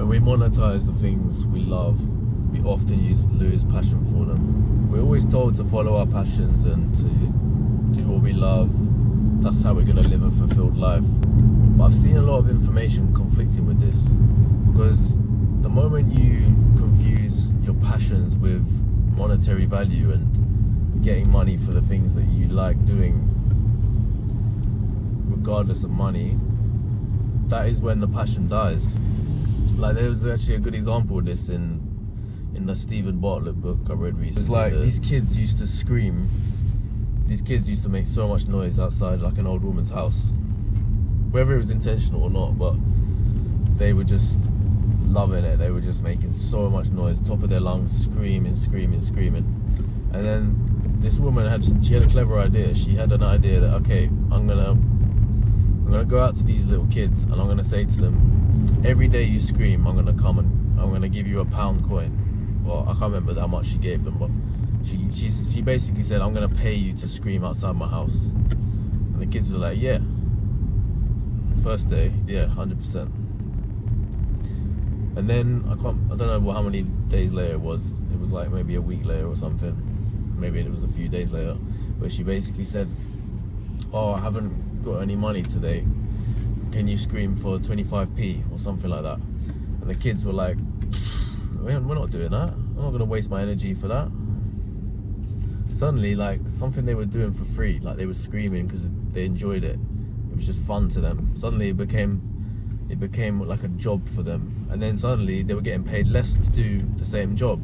when we monetize the things we love, we often lose passion for them. We're always told to follow our passions and to do what we love. That's how we're going to live a fulfilled life. But I've seen a lot of information conflicting with this, because the moment you confuse your passions with monetary value and getting money for the things that you like doing, regardless of money, that is when the passion dies. Like, there was actually a good example of this in the Stephen Bartlett book I read recently. It's like these kids used to scream. These kids used to make so much noise outside like an old woman's house, whether it was intentional or not, but they were just loving it. They were just making so much noise, top of their lungs, screaming. And then this woman had a clever idea. She had an idea that, okay, I'm gonna go out to these little kids and I'm gonna say to them, every day you scream, I'm gonna come and I'm gonna give you £1 coin. Well, I can't remember how much she gave them, but she basically said, I'm gonna pay you to scream outside my house. And the kids were like, yeah. First day, yeah, 100%. And then I don't know how many days later it was. It was like maybe a week later or something. Maybe it was a few days later, where she basically said, oh, I haven't got any money today. Can you scream for 25p or something like that? And the kids were like, we're not doing that. I'm not gonna waste my energy for that. Suddenly, like, something they were doing for free, like they were screaming because they enjoyed it. It was just fun to them. Suddenly it became like a job for them. And then suddenly they were getting paid less to do the same job.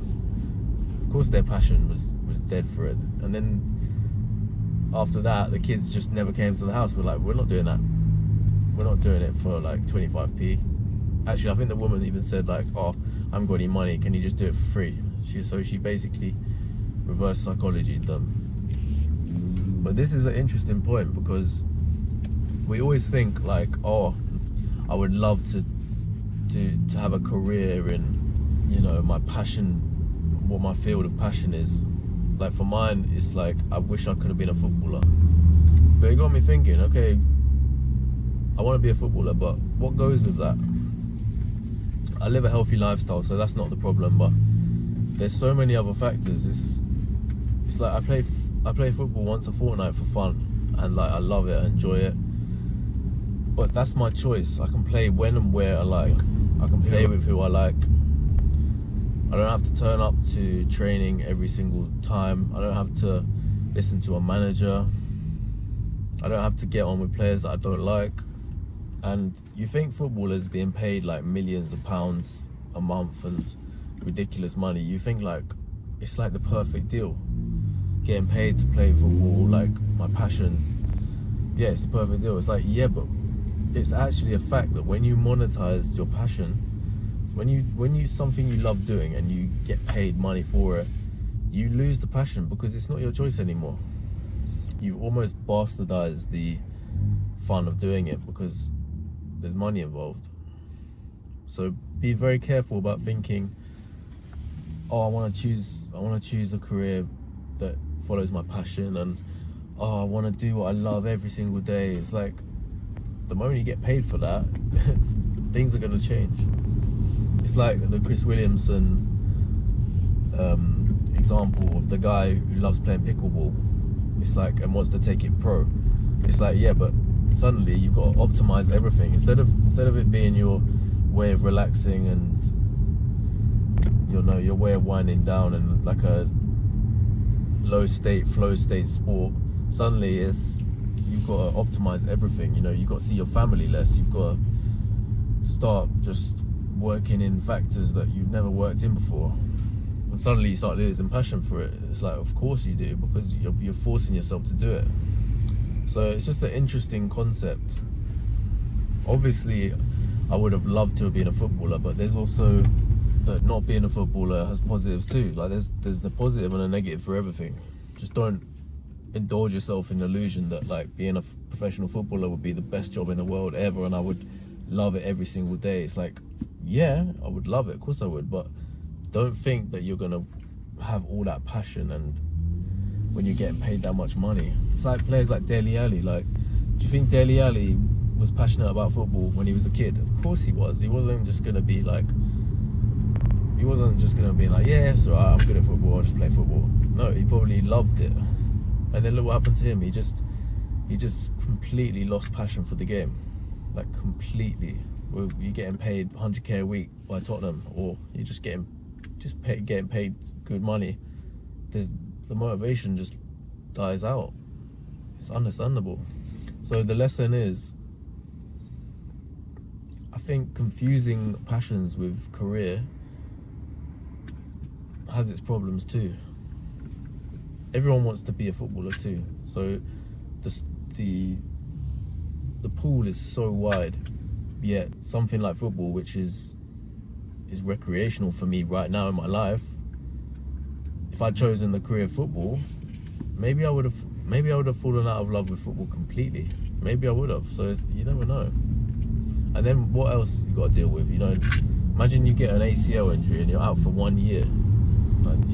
Of course their passion was dead for it. And then after that, the kids just never came to the house. We're like, we're not doing that. We're not doing it for like 25p. Actually, I think the woman even said like, oh, I haven't got any money, can you just do it for free? So she basically reverse psychologied them. But this is an interesting point, because we always think like, oh, I would love to have a career in, you know, my passion, what my field of passion is. Like for mine, it's like, I wish I could have been a footballer. But it got me thinking, okay, I want to be a footballer, but what goes with that? I live a healthy lifestyle, so that's not the problem, but there's so many other factors. It's like I play football once a fortnight for fun, and like I love it, I enjoy it. But that's my choice. I can play when and where I like. I can play with who I like. I don't have to turn up to training every single time. I don't have to listen to a manager. I don't have to get on with players that I don't like. And you think footballers being paid like millions of pounds a month and ridiculous money, you think like it's like the perfect deal. Getting paid to play football, like my passion, yeah, it's the perfect deal. It's like, yeah, but it's actually a fact that when you monetize your passion, when you something you love doing and you get paid money for it, you lose the passion because it's not your choice anymore. You've almost bastardized the fun of doing it because there's money involved. So be very careful about thinking, oh, I want to choose a career that follows my passion, and oh, I want to do what I love every single day. It's like, the moment you get paid for that, things are going to change. It's like the Chris Williamson example of the guy who loves playing pickleball. It's like, and wants to take it pro. It's like, yeah, but suddenly you've got to optimize everything. Instead of it being your way of relaxing and, you know, your way of winding down and like a flow state sport, suddenly you've got to optimize everything. You know, you've got to see your family less. You've got to start just working in factors that you've never worked in before. And suddenly you start losing passion for it. It's like, of course you do, because you're forcing yourself to do it. So it's just an interesting concept. Obviously, I would have loved to have been a footballer, but there's also that not being a footballer has positives too. Like there's a positive and a negative for everything. Just don't indulge yourself in the illusion that like being a professional footballer would be the best job in the world ever and I would love it every single day. It's like, yeah, I would love it, of course I would, but don't think that you're gonna have all that passion and when you're getting paid that much money. It's like players like Dele Alli. Like, do you think Dele Alli was passionate about football when he was a kid? Of course he was. He wasn't just gonna be like, yeah, so I'm good at football, I'll just play football. No, he probably loved it. And then look what happened to him. He just completely lost passion for the game. Like, completely. Well, you're getting paid 100k a week by Tottenham, or you're just getting paid good money. The motivation just dies out. It's understandable. So the lesson is, I think confusing passions with career has its problems too. Everyone wants to be a footballer too. So the pool is so wide, yet something like football, which is recreational for me right now in my life, if I'd chosen the career of football, maybe I would have fallen out of love with football completely. Maybe I would have. So you never know. And then what else you got to deal with? Imagine you get an ACL injury and you're out for 1 year.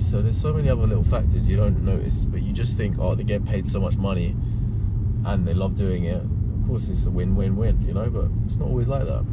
So there's so many other little factors you don't notice, but you just think, oh, they get paid so much money and they love doing it. Of course, it's a win-win-win, but it's not always like that.